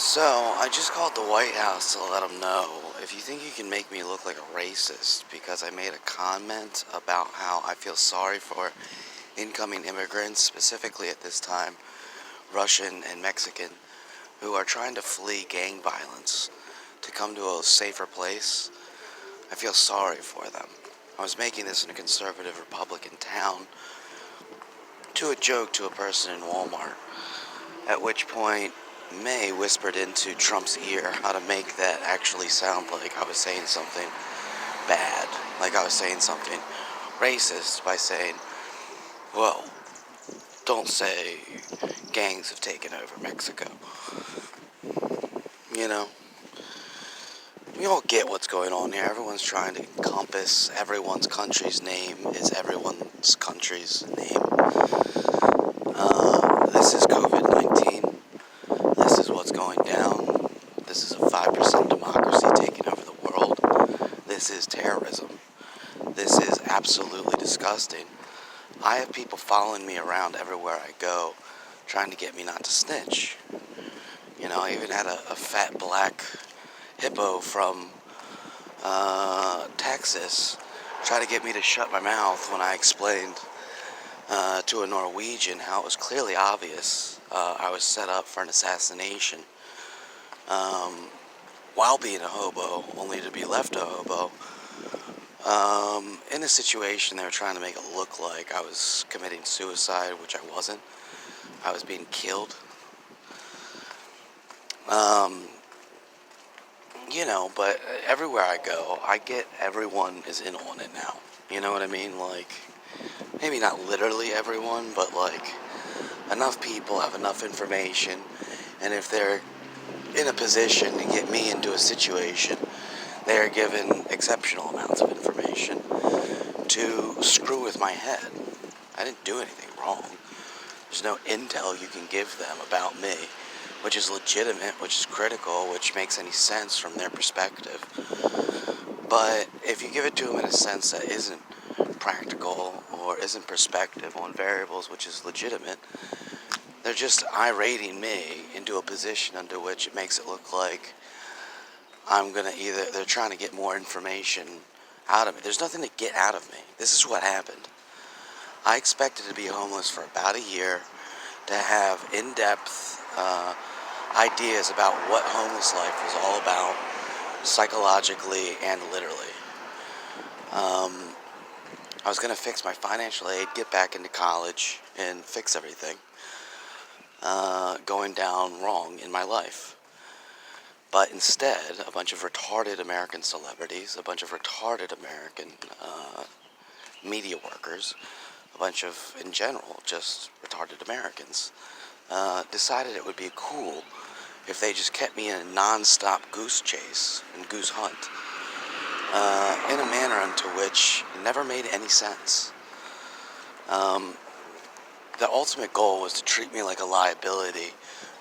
So, I just called the White House to let them know if you think you can make me look like a racist because I made a comment about how I feel sorry for incoming immigrants, specifically at this time, Russian and Mexican, who are trying to flee gang violence to come to a safer place. I feel sorry for them. I was making this in a conservative Republican town to a joke to a person in Walmart, at which point May whispered into Trump's ear how to make that actually sound like I was saying something bad, like I was saying something racist by saying, well, don't say gangs have taken over Mexico. You know, we all get what's going on here. Everyone's trying to encompass everyone's country's name is everyone's country's name. This is COVID-19. This is what's going down. This is a 5% democracy taking over the world. This is terrorism. This is absolutely disgusting. I have people following me around everywhere I go, trying to get me not to snitch. You know, I even had a fat black hippo from Texas try to get me to shut my mouth when I explained to a Norwegian how it was clearly obvious I was set up for an assassination while being a hobo, only to be left a hobo. In a situation they were trying to make it look like I was committing suicide, which I wasn't. I was being killed. Um, but everywhere I go, I get everyone is in on it now. You know what I mean? Like, maybe not literally everyone, but like, enough people have enough information, and if they're in a position to get me into a situation, they are given exceptional amounts of information to screw with my head. I didn't do anything wrong. There's no intel you can give them about me, which is legitimate, which is critical, which makes any sense from their perspective. But if you give it to them in a sense that isn't practical or isn't perspective on variables, which is legitimate, they're just irating me into a position under which it makes it look like they're trying to get more information out of me. There's nothing to get out of me. This is what happened. I expected to be homeless for about a year, to have in-depth ideas about what homeless life was all about, psychologically and literally. I was going to fix my financial aid, get back into college, and fix everything going down wrong in my life. But instead, a bunch of retarded American celebrities, a bunch of retarded American media workers, a bunch of, in general, just retarded Americans, decided it would be cool if they just kept me in a non-stop goose chase and goose hunt in a manner unto which it never made any sense. The ultimate goal was to treat me like a liability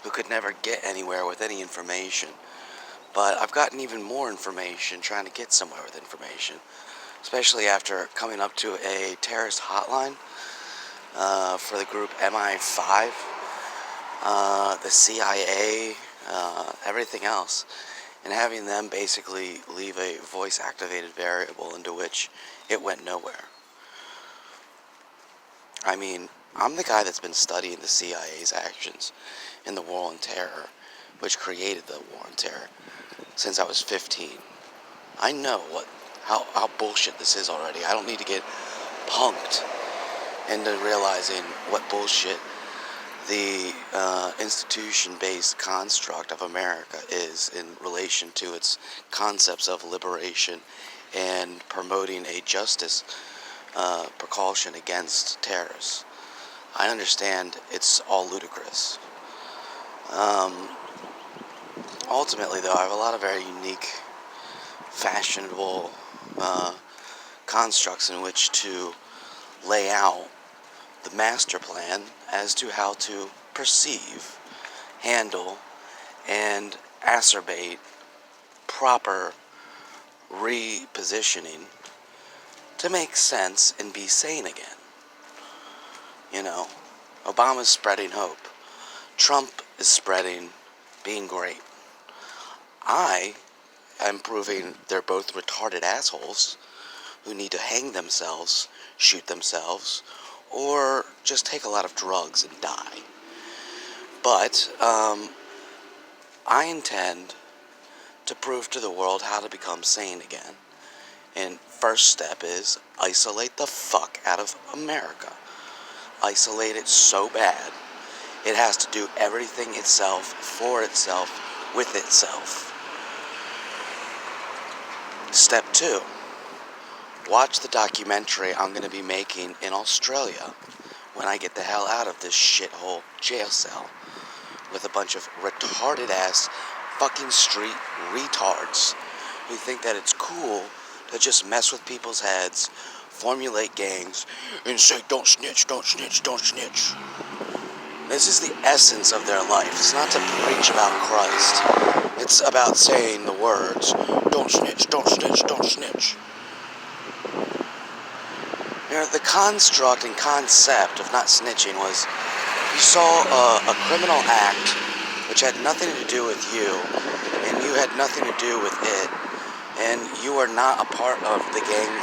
who could never get anywhere with any information. But I've gotten even more information trying to get somewhere with information, especially after coming up to a terrorist hotline for the group MI5, the CIA, everything else, and having them basically leave a voice-activated variable into which it went nowhere. I mean, I'm the guy that's been studying the CIA's actions in the War on Terror, which created the War on Terror, since I was 15. I know how bullshit this is already. I don't need to get punked into realizing what bullshit the institution-based construct of America is in relation to its concepts of liberation and promoting a justice precaution against terrorists. I understand it's all ludicrous. Ultimately, though, I have a lot of very unique, fashionable constructs in which to lay out the master plan as to how to perceive, handle, and acerbate proper repositioning to make sense and be sane again. You know, Obama's spreading hope. Trump is spreading being great. I am proving they're both retarded assholes who need to hang themselves, shoot themselves, or just take a lot of drugs and die. But I intend to prove to the world how to become sane again. And first step is isolate the fuck out of America. Isolate it so bad, it has to do everything itself, for itself, with itself. Step 2. Watch the documentary I'm going to be making in Australia when I get the hell out of this shithole jail cell with a bunch of retarded ass fucking street retards who think that it's cool to just mess with people's heads, formulate gangs, and say, don't snitch, don't snitch, don't snitch. This is the essence of their life. It's not to preach about Christ. It's about saying the words, don't snitch, don't snitch, don't snitch. You know, the construct and concept of not snitching was you saw a criminal act which had nothing to do with you, and you had nothing to do with it, and you are not a part of the gang